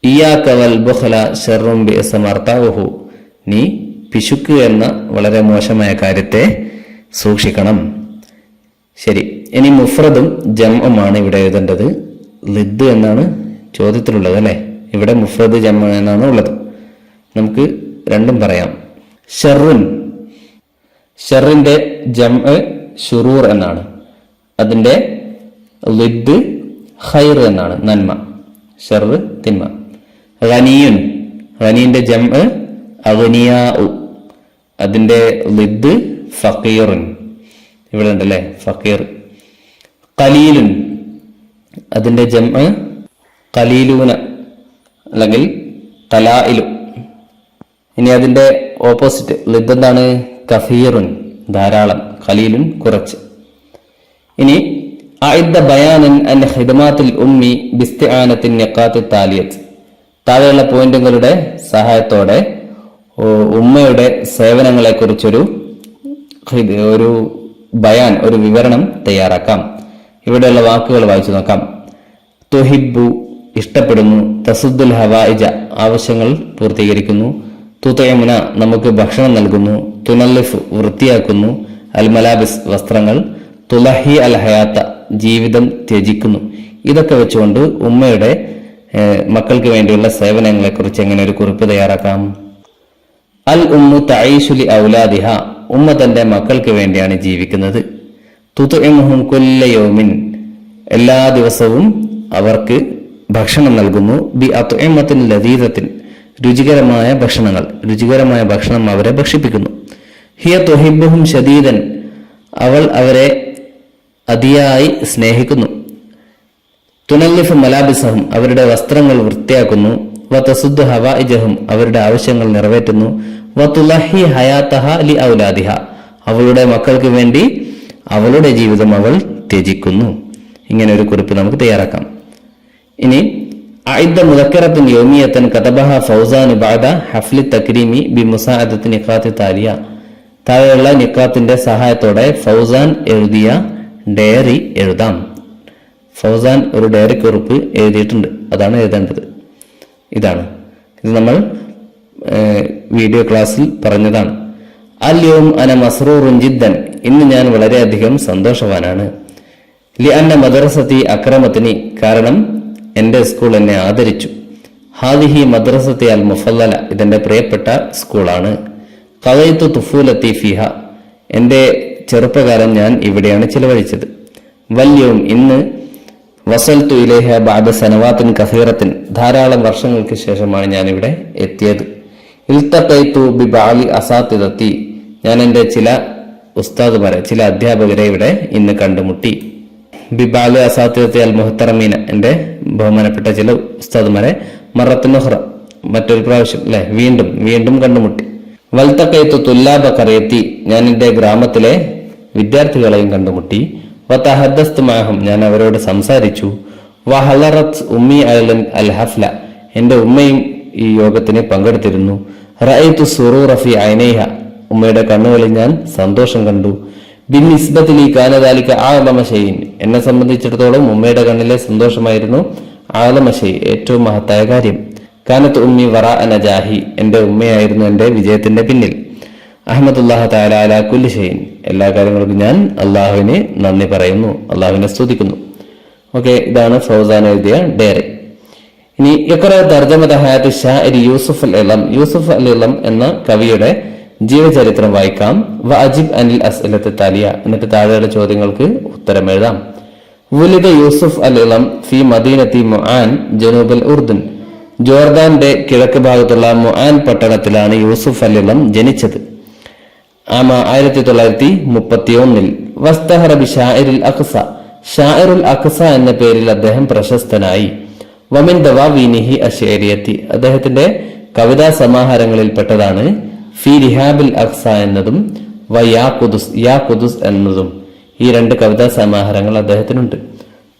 ഇയ്യാക വൽ ബുഖല ശർറും ബിഅസ മർതാഉഹു നീ പിശുക്ക് എന്ന വളരെ മോശമായ കാര്യത്തെ സൂക്ഷിക്കണം. ശരി, ഇനി മുഫ്രദും ജംഉമാണ് ഇവിടെ എഴുതേണ്ടത്. ലിദ് എന്നാണ് ചോദ്യത്തിലുള്ളത് അല്ലെ. ഇവിടെ മുഫ്രദ് ജംഉ എന്നാണ് ഉള്ളത്. നമുക്ക് രണ്ടും പറയാം. ഷർറുൻ, ഷർറിന്റെ ജംഉ ശുറൂർ എന്നാണ്. അതിന്റെ ലിദ് ഖൈർ എന്നാണ്, നന്മ. ഷർറ് തിന്മ. ഗനിയുൻ, ഗനിയുടെ ജംഉ അഗ്നിയാഉ. അതിന്റെ ലിദ് ഫഖീറുൻ. ഇവിടെ ഉണ്ടല്ലേ ഫഖീർ. ഖലീലുൻ, അതിന്റെ ജംഉ ഖലീലൂന അല്ലെങ്കിൽ ഖലായിലു. ഇനി അതിന്റെ ഓപ്പോസിറ്റ് ലിദ് എന്താണ്? കഫീറുൻ, ധാരാളം. ഖലീലുൻ, കുറച്ച്. ഇനി അഇദ്ദ ബയാനൻ അൻ ഖിദ്മാത്തിൽ ഉമ്മി ബിസ്തിആനത്തിൻ നിഖാത്തി താലിയത്ത്. താഴെയുള്ള പോയിന്റുകളുടെ സഹായത്തോടെ ഉമ്മയുടെ സേവനങ്ങളെ കുറിച്ചൊരു ബയാൻ, ഒരു വിവരണം തയ്യാറാക്കാം. ഇവിടെയുള്ള വാക്കുകൾ വായിച്ചു നോക്കാം. തുഹിബ്ബു, ഇഷ്ടപ്പെടുന്നു. തസുദ്ദുൽ ഹവായിജ, ആവശ്യങ്ങൾ പൂർത്തീകരിക്കുന്നു. തുതയമുന, നമുക്ക് ഭക്ഷണം നൽകുന്നു. തുനല്ലിഫ്, വൃത്തിയാക്കുന്നു. അൽ മലാബിസ്, വസ്ത്രങ്ങൾ. തുലഹി അൽ ഹയാത്ത, ജീവിതം ത്യജിക്കുന്നു. ഇതൊക്കെ വെച്ചുകൊണ്ട് ഉമ്മയുടെ മക്കൾക്ക് വേണ്ടിയുള്ള സേവനങ്ങളെ കുറിച്ച് എങ്ങനെ ഒരു കുറിപ്പ് തയ്യാറാക്കാം? അൽ ഉമ്മു തഈശു ലി ഔലാദിഹ, ഉമ്മ തന്റെ മക്കൾക്ക് വേണ്ടിയാണ് ജീവിക്കുന്നത്. തുത്ഇമുഹും കുല്ല യൗമിൻ, എല്ലാ ദിവസവും അവർക്ക് ഭക്ഷണം നൽകുന്നു. ബി അത്ഇമത്തിൻ ലദീദത്തിൻ, രുചികരമായ ഭക്ഷണങ്ങൾ, രുചികരമായ ഭക്ഷണം അവരെ ഭക്ഷിപ്പിക്കുന്നു. ഹിയ തുഹിബ്ബുഹും ശദീദൻ, അവൾ അവരെ അതിയായി സ്നേഹിക്കുന്നു. തുനല്ലിഫ് മലാബിസഹും, അവരുടെ വസ്ത്രങ്ങൾ വൃത്തിയാക്കുന്നു. വതസുദ്ദു ഹവായിജഹും, അവരുടെ ആവശ്യങ്ങൾ നിറവേറ്റുന്നു. വതുലഹി ഹയാതഹ ലി ഔലാദിഹ, അവളുടെ മക്കൾക്ക് വേണ്ടി അവളുടെ ജീവിതം അവൾ ത്യജിക്കുന്നു. ഇങ്ങനെ ഒരു കുറിപ്പ് നമുക്ക് തയ്യാറാക്കാം. ഇനി അഇദ്ദ മുദക്കറത്തുൻ യൗമിയത്തൻ കതബഹ ഫൗസാൻ ബഅദ ഹഫ്ലി തക്രീമി ബി മുസാഅദത്തി നിഖാത്തി താലിയ. താഴെയുള്ള നിഖാത്തിന്റെ സഹായത്തോടെ ഫൗസാൻ എഴുതിയ ഡയറി എഴുതാം. ഫൗസാൻ ഒരു ഡയറി കുറിപ്പ് എഴുതിയിട്ടുണ്ട്, അതാണ് എഴുതേണ്ടത്. ഇതാണ്, ഇത് നമ്മൾ വീഡിയോ ക്ലാസ്സിൽ പറഞ്ഞതാണ്. അൽയൗം അന മസ്റൂറുൻ ജിദ്ദൻ, ഇന്ന് ഞാൻ വളരെയധികം സന്തോഷവാനാണ്. ലി അന്ന മദ്രസത്തി അക്രമത്തിനി, കാരണം എൻ്റെ സ്കൂൾ എന്നെ ആദരിച്ചു. ഹാദിഹി മദ്രസത്തി അൽ മുഫല്ലല, ഇതെന്റെ പ്രിയപ്പെട്ട സ്കൂളാണ്. ഖദൈതു തുഫൂലത്തി ഫിഹ, എൻ്റെ ചെറുപ്പകാലം ഞാൻ ഇവിടെയാണ് ചിലവഴിച്ചത്. വല്യവും, ഇന്ന് വസൽത്തു ഇലൈഹ ബഅദ സനവാത്തിൻ കസീറത്തിൻ, ധാരാളം വർഷങ്ങൾക്ക് ശേഷമാണ് ഞാൻ ഇവിടെ എത്തിയത്. ഇൽതഖൈതു ബി ബഅലി അസാതിദത്തി, ഞാൻ എൻ്റെ ചില ഉസ്താദുമാരെ, ചില അധ്യാപകരെ ഇവിടെ ഇന്ന് കണ്ടുമുട്ടി. ബി ബഅലി അസാതിദത്തി അൽ മുഹ്തറമീന, എൻ്റെ ബഹുമാനപ്പെട്ട ചില ഉസ്താദുമാരെ. മറത്തുനുഹ്റ, മറ്റൊരു പ്രാവശ്യം അല്ലെ, വീണ്ടും വീണ്ടും കണ്ടുമുട്ടി. വൽതഖൈതു തുല്ലാബ ഖറിയത്തി, ഞാൻ എൻ്റെ ഗ്രാമത്തിലെ വിദ്യാർത്ഥികളെയും കണ്ടുമുട്ടി. വതഹദ്ദസ്തു മഅഹും, ഞാൻ അവരോട് സംസാരിച്ചു. വഹലറത് ഉമ്മി അൽ ഹഫ്ല, എൻ്റെ ഉമ്മയും ഈ യോഗത്തിന് പങ്കെടുത്തിരുന്നു. റഅയ്തു സുറൂറ ഫി ഐനൈഹ, ഉമ്മയുടെ കണ്ണുകളിൽ ഞാൻ സന്തോഷം കണ്ടു. ബിന്നിസ്ബതി ലി കാന ദാലിക അഅലമ ഷൈഇൻ, എന്നെ സംബന്ധിച്ചിടത്തോളം ഉമ്മയുടെ കണ്ണിലെ സന്തോഷമായിരുന്നു അഅലമ ഷൈ, ഏറ്റവും മഹത്തായ കാര്യം. കാനത്ത് ഉമ്മി വറാഅ നജാഹി, എൻ്റെ ഉമ്മയായിരുന്നു എൻ്റെ വിജയത്തിന്റെ പിന്നിൽ. അഹ്മദുല്ലാഹി തആല അലാ കുല്ലി ഷൈഇൻ, എല്ലാ കാര്യങ്ങൾക്കും ഞാൻ അള്ളാഹുവിന് നന്ദി പറയുന്നു, അള്ളാഹുവിനെ സ്തുതിക്കുന്നു. ഓക്കെ, ഇതാണ് ഫൗസാൻ എഴുതിയ ഡയറി. ഇനി ഇഖ്റ തർജമത ഹയാത്ത് ഷാഇരി യൂസുഫ് അൽ ഇളം, യൂസുഫ് അൽ ഇളം എന്ന കവിയുടെ ജീവചരിത്രം വായിക്കാം. വഅജിബ് അനിൽ അസ്ഇലത്തി താലിയ, എന്നിട്ട് താഴെയുള്ള ചോദ്യങ്ങൾക്ക് ഉത്തരം എഴുതാം. വുലിദ യൂസുഫ് അൽ ഇളം ഫി മദീനത്തി മുആൻ ജനൂബൽ ഉർദുൻ, ജോർദാന്റെ കിഴക്ക് ഭാഗത്തുള്ള മുആൻ പട്ടണത്തിലാണ് യൂസുഫ് അൽ ഇളം ജനിച്ചത്. 1931. വസ്തഹറ ബി ഷാഇറുൽ അഖ്സ, ഷാഇറുൽ അഖ്സ എന്ന പേരിൽ അദ്ദേഹം പ്രശസ്തനായി. വമിൻ ദവാവീനിഹി അശ്ശേരിയത്തി, അദ്ദേഹത്തിന്റെ കവിതാ സമാഹാരങ്ങളിൽപ്പെട്ടതാണ് ഫി റിഹാബിൽ അഖ്സ എന്നതും യാ ഖുദുസ് എന്നതും. ഈ രണ്ട് കവിതാ സമാഹാരങ്ങൾ അദ്ദേഹത്തിനുണ്ട്.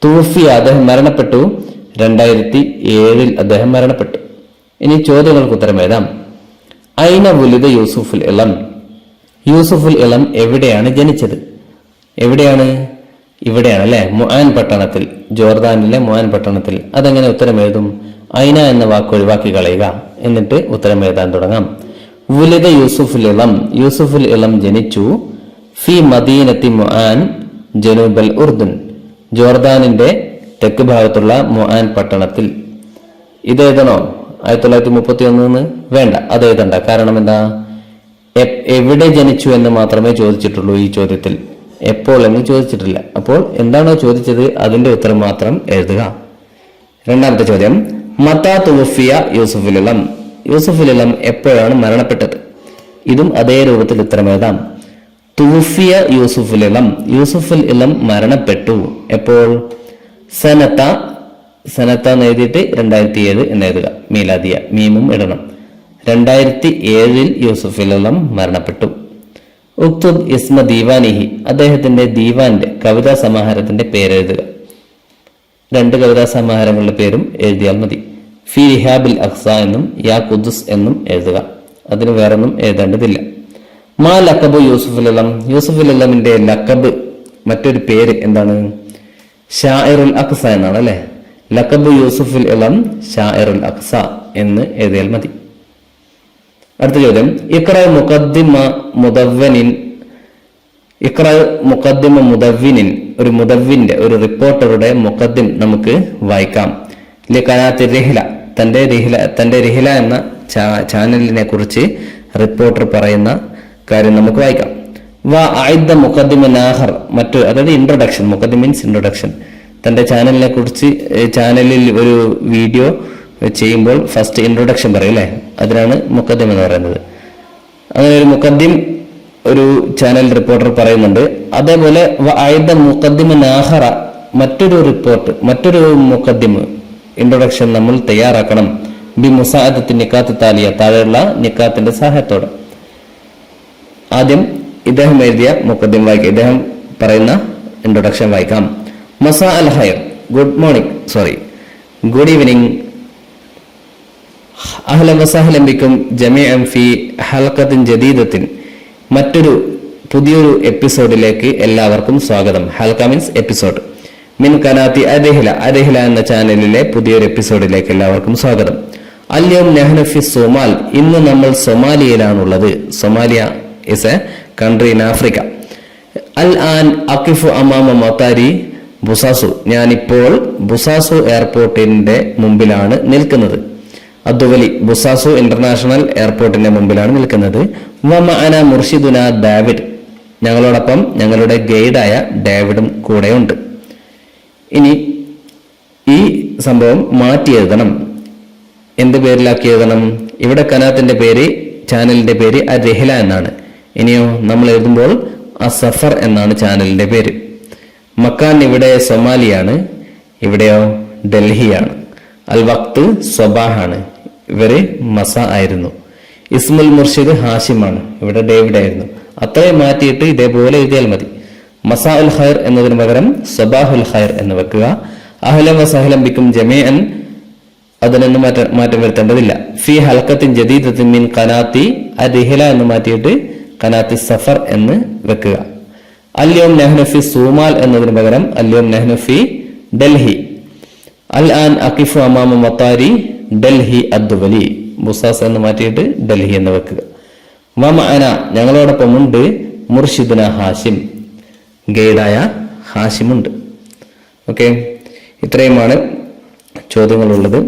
തൂഫി, അദ്ദേഹം മരണപ്പെട്ടു. 2007 അദ്ദേഹം മരണപ്പെട്ടു. ഇനി ചോദ്യങ്ങൾക്ക് ഉത്തരം എഴുതാം. ഐന വുലിദ യൂസുഫുൽ ഇളം, യൂസുഫുൽ ഇളം എവിടെയാണ് ജനിച്ചത്? എവിടെയാണ്? ഇവിടെയാണ് അല്ലെ, മുആൻ പട്ടണത്തിൽ, ജോർദാനിലെ മുആൻ പട്ടണത്തിൽ. അതെങ്ങനെ ഉത്തരം എഴുതും? ഐന എന്ന വാക്ക് ഒഴിവാക്കി കളയുക, എന്നിട്ട് ഉത്തരം എഴുതാൻ തുടങ്ങാം. വുലിദ യൂസുഫുൽ ഇളം, യൂസുഫുൽ ഇളം ജനിച്ചു ഫി മദീനത്തി മുആൻ ജനൂബൽ ഉർദുൻ, ജോർദാനിന്റെ തെക്ക് ഭാഗത്തുള്ള മുആൻ പട്ടണത്തിൽ. ഇത് എഴുതണോ 1931 വേണ്ട, അത് എഴുതണ്ട. കാരണം എന്താ, എവിടെ ജനിച്ചു എന്ന് മാത്രമേ ചോദിച്ചിട്ടുള്ളൂ ഈ ചോദ്യത്തിൽ, എപ്പോൾ എന്ന് ചോദിച്ചിട്ടില്ല. അപ്പോൾ എന്താണോ ചോദിച്ചത് അതിന്റെ ഉത്തരം മാത്രം എഴുതുക. രണ്ടാമത്തെ ചോദ്യം, മത്താ തുവഫിയ യൂസുഫുൽ ഇളം, യൂസുഫുൽ ഇളം എപ്പോഴാണ് മരണപ്പെട്ടത്? ഇതും അതേ രൂപത്തിൽ ഉത്തരം എഴുതാം. തുവഫിയ യൂസുഫുൽ ഇളം, യൂസുഫുൽ ഇളം മരണപ്പെട്ടു എപ്പോൾ? സനത്ത എഴുതിയിട്ട് 2007 എന്ന് എഴുതുക. മീലാദിയ മീമും ഇടണം. 2007 യൂസുഫുൽ ഇളം മരണപ്പെട്ടു. ഉക്തുബ് ഇസ്മ ദീവാനിഹി, അദ്ദേഹത്തിന്റെ ദീവാന്റെ കവിതാ സമാഹാരത്തിന്റെ പേരെഴുതുക. 2 കവിതാ സമാഹാരങ്ങളുടെ പേരും എഴുതിയാൽ മതി. ഫി റിഹാബിൽ അഖ്സ എന്നും യാ ഖുദ്സ് എന്നും എഴുതുക. അതിന് വേറൊന്നും എഴുതേണ്ടതില്ല. മാ ലഖബു യൂസുഫുൽ ഇളം, യൂസുഫുൽ ഇളമിന്റെ ലഖബ് മറ്റൊരു പേര് എന്താണ്? ഷാഇറുൽ അഖ്സ എന്നാണ് അല്ലെ. ലഖബു യൂസുഫുൽ ഇളം ഷാഇറുൽ അഖ്സ എന്ന് എഴുതിയാൽ മതി. അടുത്ത ചോദ്യം, ഇഖ്റ മുഖദ്ദിമ മുദവ്വനിൻ, ഇഖ്റ മുഖദ്ദിമ മുദവ്വിനിൻ, ഒരു മുദവ്വിന്റെ ഒരു റിപ്പോർട്ടറുടെ മുഖദ്ദിം നമുക്ക് വായിക്കാം. ലിഖനാത്തി റിഹ്ല, തന്റെ റിഹ്ല എന്ന ചാനലിനെ കുറിച്ച് റിപ്പോർട്ടർ പറയുന്ന കാര്യം നമുക്ക് വായിക്കാം. വ ആയിദ മുഖദ്ദിമൻ ആഖർ, മറ്റു അതായത് ഇൻട്രൊഡക്ഷൻ, മുഖദ്ദിം മീൻസ് ഇൻട്രൊഡക്ഷൻ. തന്റെ ചാനലിനെ കുറിച്ച് ചാനലിൽ ഒരു വീഡിയോ ചെയ്യുമ്പോൾ ഫസ്റ്റ് ഇൻട്രൊഡക്ഷൻ പറയും അല്ലേ, അതിനാണ് മുഖദ്ദിം എന്ന് പറയുന്നത്. അങ്ങനെ ഒരു മുഖദ്ദിം ഒരു ചാനൽ റിപ്പോർട്ടർ പറയുന്നുണ്ട്. അതേപോലെ ആയിദ മുഖദ്ദിമൻ ആഖറ, മറ്റൊരു റിപ്പോർട്ട്, മറ്റൊരു മുഖദ്ദിം ഇൻട്രൊഡക്ഷൻ നമ്മൾ തയ്യാറാക്കണം. ബി മുസാഅദത്തി നിക്കാത്ത് താലിയ, താഴെയുള്ള നിക്കാത്തിന്റെ സഹായത്തോടെ. ആദ്യം ഇദ്ദേഹം എഴുതിയ മുഖദ്ദിം വായിക്കാം, ഇദ്ദേഹം പറയുന്ന ഇൻട്രൊഡക്ഷൻ വായിക്കാം. മസാ അൽ ഖൈർ, ഗുഡ് ഈവനിങ്. അഹ്ലൻ വസഹ്ലൻ ബിക്കും ജമീഅൻ ഫി ഹൽഖത്തിൻ ജദീദത്തിൻ, പുതിയൊരു എപ്പിസോഡിലേക്ക് എല്ലാവർക്കും സ്വാഗതം. ഹൽഖ മീൻസ് എപ്പിസോഡ്. മിൻ ഖനാത്തി അരിഹ്ല എന്ന ചാനലിലെ പുതിയൊരു എപ്പിസോഡിലേക്ക് എല്ലാവർക്കും സ്വാഗതം. അല്യവും നെഹ്നു ഫി സൊമാൽ, ഇന്ന് നമ്മൾ സൊമാലിയയിലാണുള്ളത്. Somalia is a country in Africa. അൽ ആൻ അഖിഫു അമാമ മത്താരി ബുസാസു, ഞാനിപ്പോൾ ബുസാസു എയർപോർട്ടിന്റെ മുമ്പിലാണ് നിൽക്കുന്നത്. അദ്വലി, ബുസാസു ഇന്റർനാഷണൽ എയർപോർട്ടിന്റെ മുമ്പിലാണ് നിൽക്കുന്നത്. വമഅന മുർഷിദുന ഡേവിഡ്, ഞങ്ങളോടൊപ്പം ഞങ്ങളുടെ ഗൈഡായ ഡേവിഡും കൂടെയുണ്ട്. ഇനി ഈ സംഭവം മാറ്റി എഴുതണം. എന്ത് പേരിലാക്കി എഴുതണം? ഇവിടെ കനാത്തിന്റെ പേര്, ചാനലിന്റെ പേര് അരിഹ്ല എന്നാണ്. ഇനിയോ നമ്മൾ എഴുതുമ്പോൾ അസഫർ എന്നാണ് ചാനലിന്റെ പേര്. മക്കാൻ ഇവിടെ സൊമാലിയാണ്, ഇവിടെയോ ഡൽഹിയാണ്. അൽ വക്ത് സ്വബാഹാണ്, ഇവര് മസ ആയിരുന്നു. ഇസ്മുൽ മുർഷിദ് ഹാഷിമാണ്, ഇവിടെ ഡേവിഡ് ആയിരുന്നു. അത്രയും മാറ്റിയിട്ട് ഇതേപോലെ എഴുതിയാൽ മതി. മസാ ഉൽ ഖൈർ എന്നതിന് പകരം സബാഹുൽ ഖൈർ എന്ന് വെക്കുക. അഹ്ലൻ വസഹ്ലൻ ബിക്കും ജമീഅൻ, അതിനൊന്നും മാറ്റം വരുത്തേണ്ടതില്ല. ഫി ഹൽഖത്തിൻ ജദീദത്തിൻ മിൻ ഖനാത്തി അരിഹ്ല എന്ന് മാറ്റിയിട്ട് ഖനാത്തി സഫർ എന്ന് വെക്കുക. അല്യവും നെഹ്നു ഫി സൂമാൽ എന്നതിന് പകരം അല്യവും നെഹ്നു ഫി ഡൽഹി. അൽ ആൻ അഖിഫു അമാമ മത്താരി ഡൽഹി അദ്വലി, ബുസാസ് എന്ന് മാറ്റിയിട്ട് ഡൽഹി എന്ന് വെക്കുക. വമഅന, ഞങ്ങളോടൊപ്പമുണ്ട് മുർഷിദുന ഹാഷിം, ഗൈഡായ ഹാഷിമുണ്ട്. ഓക്കെ, ഇത്രയുമാണ് ചോദ്യങ്ങളുള്ളത്.